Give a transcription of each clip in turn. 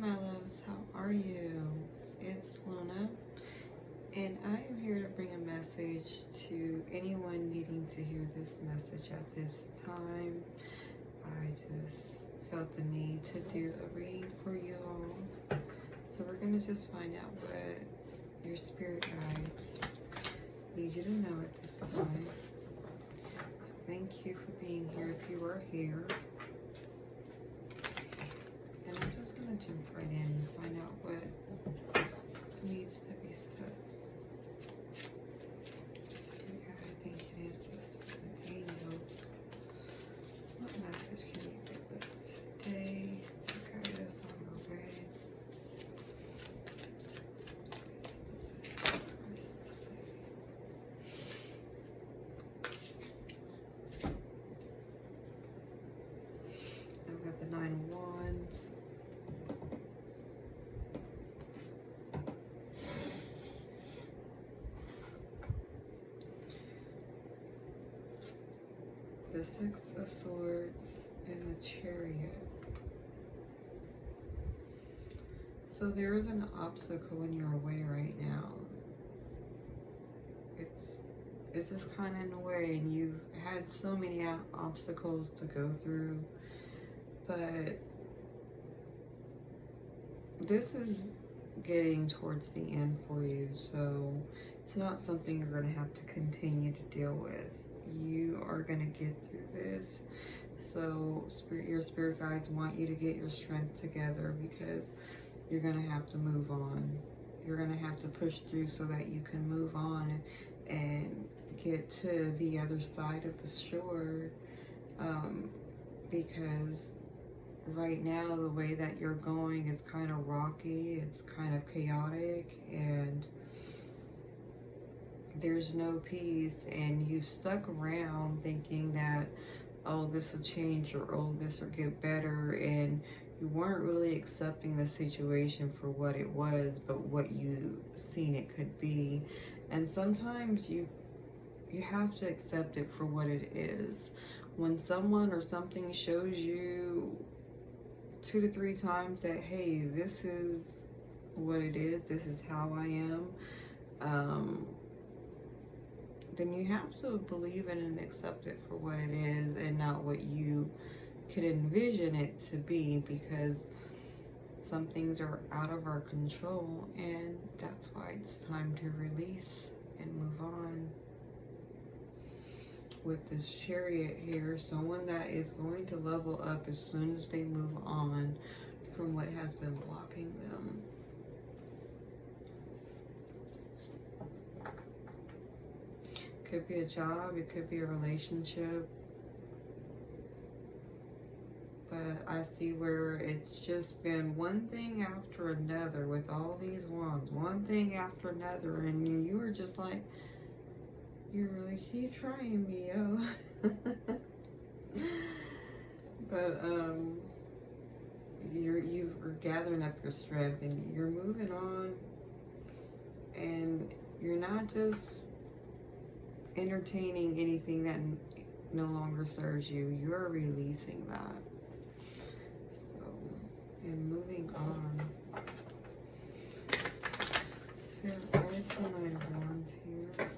my loves, how are you? It's Luna, and I am here to bring a message to anyone needing to hear this message at this time. I just felt the need to do a reading for you all. So we're going to just find out what your spirit guides need you to know at this time. So thank you for being here if you are here. And I'm just going to jump right in and find out what needs to be said. So I think it is this angel. What message can you give us today to guide us on our way? I've got the 9 of Wands. The 6 of Swords and the Chariot. So there is an obstacle in your way right now. It's just kind of in the way, and you've had so many obstacles to go through, but this is getting towards the end for you, so it's not something you're going to have to continue to deal with. You are going to get through this. So your spirit guides want you to get your strength together, because you're going to have to move on. You're going to have to push through so that you can move on and get to the other side of the shore, because right now the way that you're going is kind of rocky, it's kind of chaotic, and there's no peace, and you've stuck around thinking that, oh, this will change, or oh, this will get better, and you weren't really accepting the situation for what it was, but what you seen it could be. And sometimes you have to accept it for what it is. When someone or something shows you 2 to 3 times that, hey, this is what it is, this is how I am, then you have to believe it and accept it for what it is, and not what you could envision it to be, because some things are out of our control, and that's why it's time to release and move on. With this Chariot here, someone that is going to level up as soon as they move on from what has been blocking them. Could be a job, it could be a relationship, but I see where it's just been one thing after another with all these wands, one thing after another, and you were just like, you really keep trying me, yo. But you're gathering up your strength, and you're moving on, and you're not just entertaining anything that no longer serves you. You're releasing that. So, and moving on. So what is the 9 of Wands here?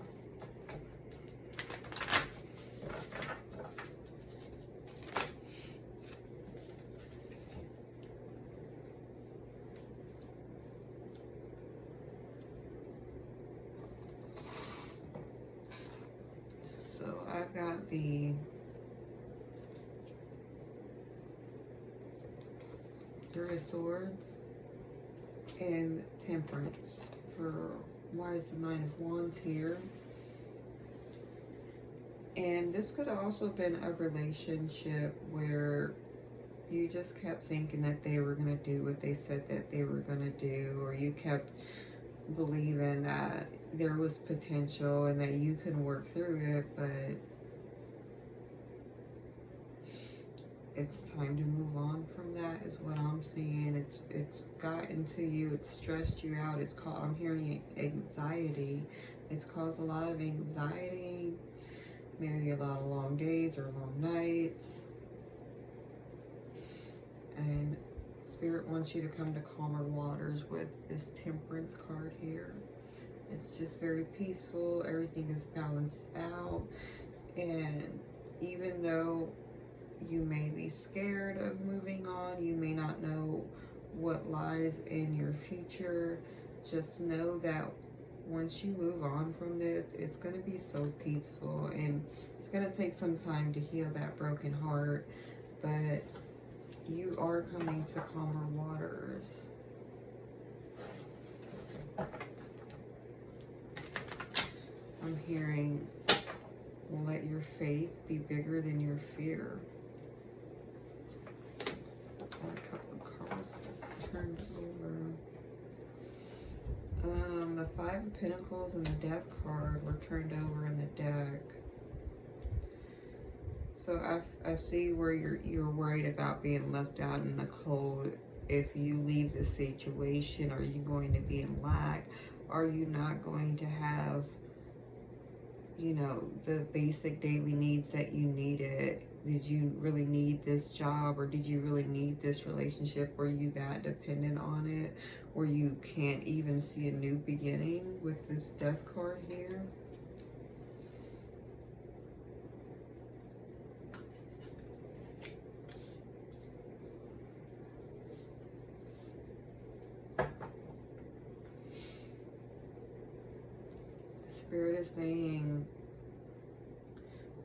So I've got the 3 of Swords and Temperance. For why is the 9 of Wands here? And this could have also been a relationship where you just kept thinking that they were going to do what they said that they were going to do, or you kept believing that there was potential and that you can work through it, but it's time to move on from that is what I'm seeing. It's gotten to you, it's stressed you out, it's called, I'm hearing anxiety. It's caused a lot of anxiety, maybe a lot of long days or long nights. And Spirit wants you to come to calmer waters with this Temperance card here. It's just very peaceful. Everything is balanced out. And even though you may be scared of moving on, you may not know what lies in your future, just know that once you move on from this, it's going to be so peaceful, and it's going to take some time to heal that broken heart, but you are coming to calmer waters. I'm hearing, let your faith be bigger than your fear. A couple of cards turned over. The Five of Pentacles and the Death card were turned over in the deck. So I see where you're worried about being left out in the cold. If you leave the situation, are you going to be in lack? Are you not going to have, you know, the basic daily needs that you needed? Did you really need this job, or did you really need this relationship? Were you that dependent on it, where you can't even see a new beginning with this Death card here? Spirit is saying,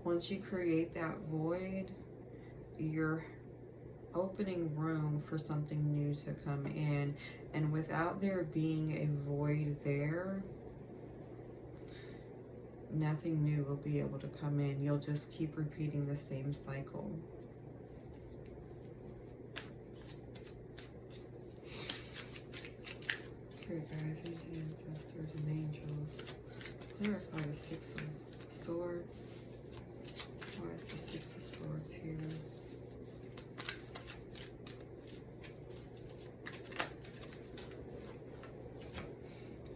once you create that void, you're opening room for something new to come in. And without there being a void there, nothing new will be able to come in. You'll just keep repeating the same cycle. Spirit guides, ancestors, and angels, clarify the Six of Swords. Why is the Six of Swords here?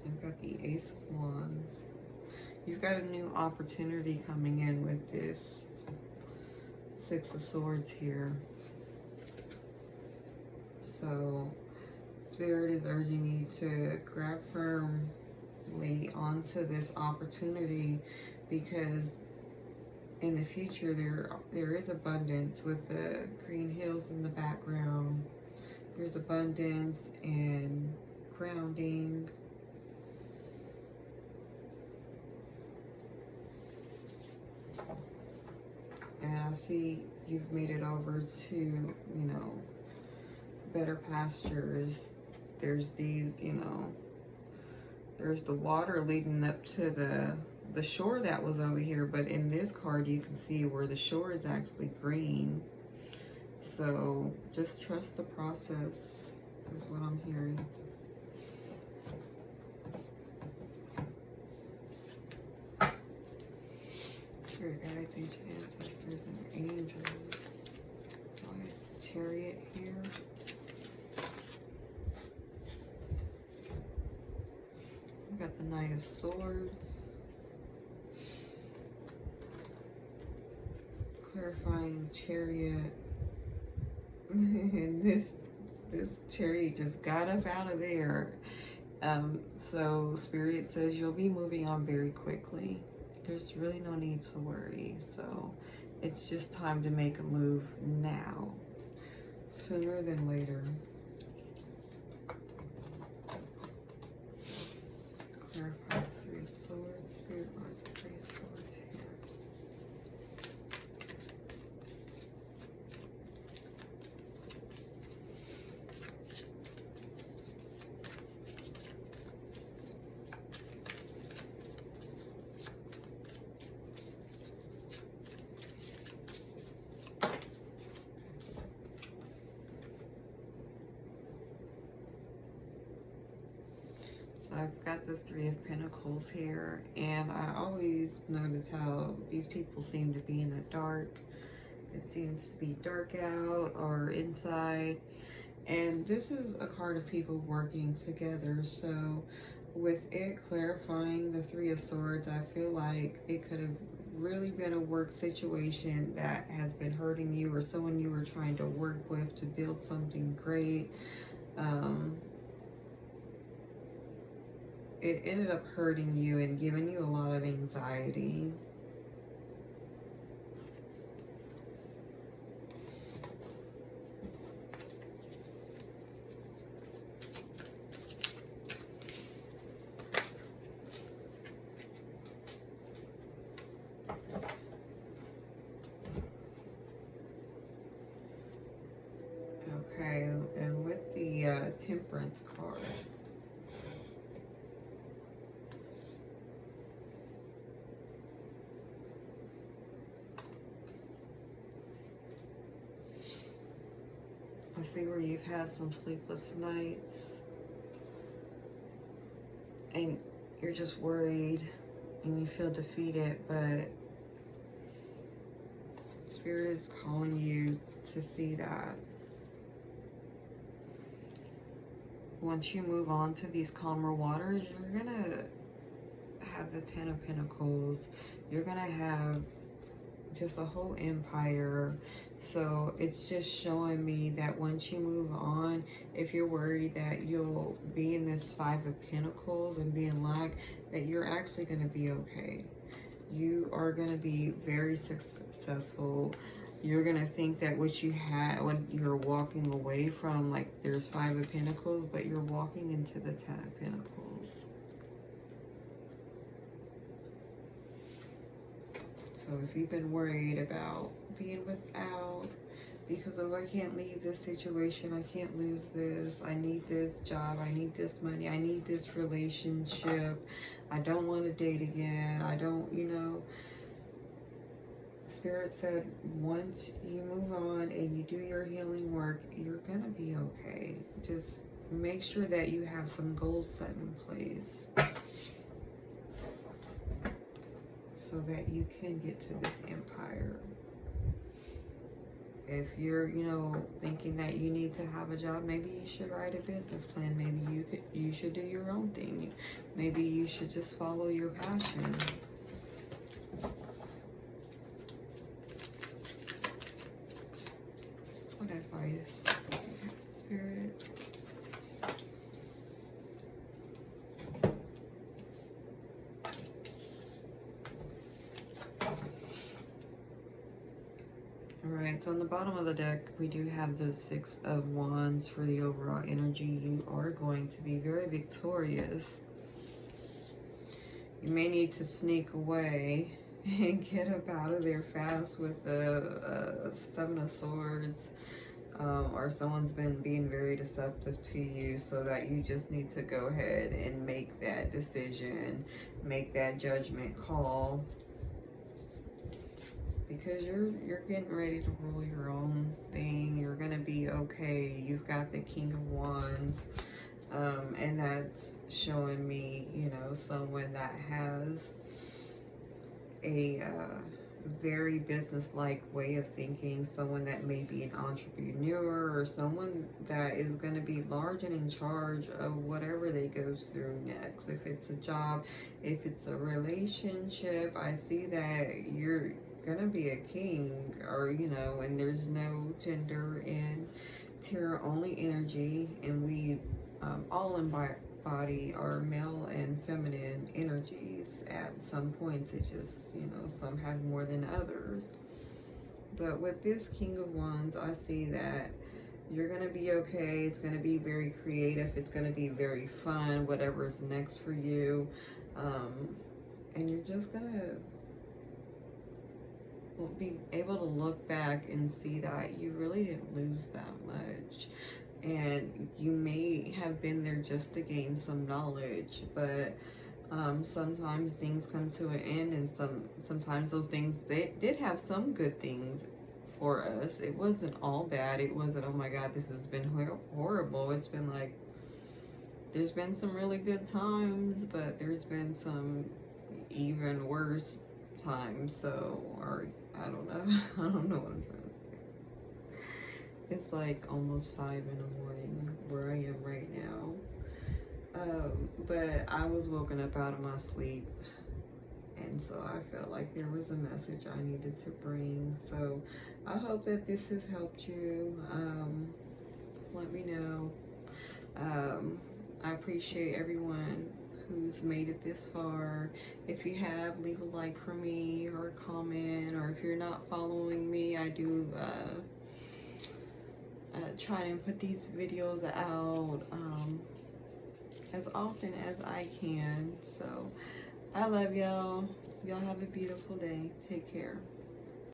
I've got the Ace of Wands. You've got a new opportunity coming in with this Six of Swords here. So Spirit is urging you to grab firmly onto this opportunity, because in the future there is abundance. With the green hills in the background, there's abundance and grounding. And I see you've made it over to, you know, better pastures. There's these, you know, there's the water leading up to the shore that was over here, but in this card you can see where the shore is actually green. So just trust the process is what I'm hearing. Spirit guides, ancient ancestors, and angels. Why is the Chariot here? We've got the Knight of Swords. Clarifying the Chariot. And this Chariot just got up out of there. So Spirit says you'll be moving on very quickly. There's really no need to worry. So it's just time to make a move now, sooner than later. Clarify the Three of Swords. Spirit wants the Three of Swords here. I've got the Three of Pentacles here, and I always notice how these people seem to be in the dark. It seems to be dark out or inside, and this is a card of people working together. So with it clarifying the Three of Swords, I feel like it could have really been a work situation that has been hurting you, or someone you were trying to work with to build something great. It ended up hurting you and giving you a lot of anxiety. Okay, and with the Temperance card, I see where you've had some sleepless nights and you're just worried and you feel defeated, but Spirit is calling you to see that once you move on to these calmer waters, you're gonna have the Ten of Pentacles. You're gonna have just a whole empire. So it's just showing me that once you move on, if you're worried that you'll be in this Five of Pentacles and be in lack, that you're actually going to be okay. You are going to be very successful. You're going to think that what you had when you're walking away from, like there's Five of Pentacles, but you're walking into the Ten of Pentacles. So if you've been worried about being without, because of I can't leave this situation, I can't lose this, I need this job, I need this money, I need this relationship, I don't want to date again, I don't, you know, Spirit said once you move on and you do your healing work, you're gonna be okay. Just make sure that you have some goals set in place so that you can get to this empire. If you're, you know, thinking that you need to have a job, maybe you should write a business plan. Maybe you should do your own thing. Maybe you should just follow your passion. What advice, Spirit? Alright, so on the bottom of the deck, we do have the Six of Wands for the overall energy. You are going to be very victorious. You may need to sneak away and get up out of there fast with the Seven of Swords. Or someone's been being very deceptive to you, so that you just need to go ahead and make that decision, make that judgment call. Because you're getting ready to rule your own thing. You're gonna be okay. You've got the King of Wands, and that's showing me, you know, someone that has a very business-like way of thinking. Someone that may be an entrepreneur, or someone that is going to be large and in charge of whatever they go through next. If it's a job, if it's a relationship, I see that you're gonna be a king, or you know, and there's no gender in tarot, only energy, and we all embody our male and feminine energies at some points. It just, you know, some have more than others. But with this King of Wands, I see that you're gonna be okay. It's gonna be very creative, it's gonna be very fun, whatever is next for you, and you're just gonna be able to look back and see that you really didn't lose that much, and you may have been there just to gain some knowledge, but sometimes things come to an end, and sometimes those things, they did have some good things for us. It wasn't all bad. It wasn't, oh my god, this has been horrible. It's been like, there's been some really good times, but there's been some even worse times. So, or I don't know. I don't know what I'm trying to say. It's like almost 5 in the morning where I am right now. But I was woken up out of my sleep, And so I felt like there was a message I needed to bring. So I hope that this has helped you. Let me know. I appreciate everyone who's made it this far. If you have, leave a like for me or a comment, or if you're not following me, I do try and put these videos out as often as I can. So I love y'all. Y'all have a beautiful day. Take care.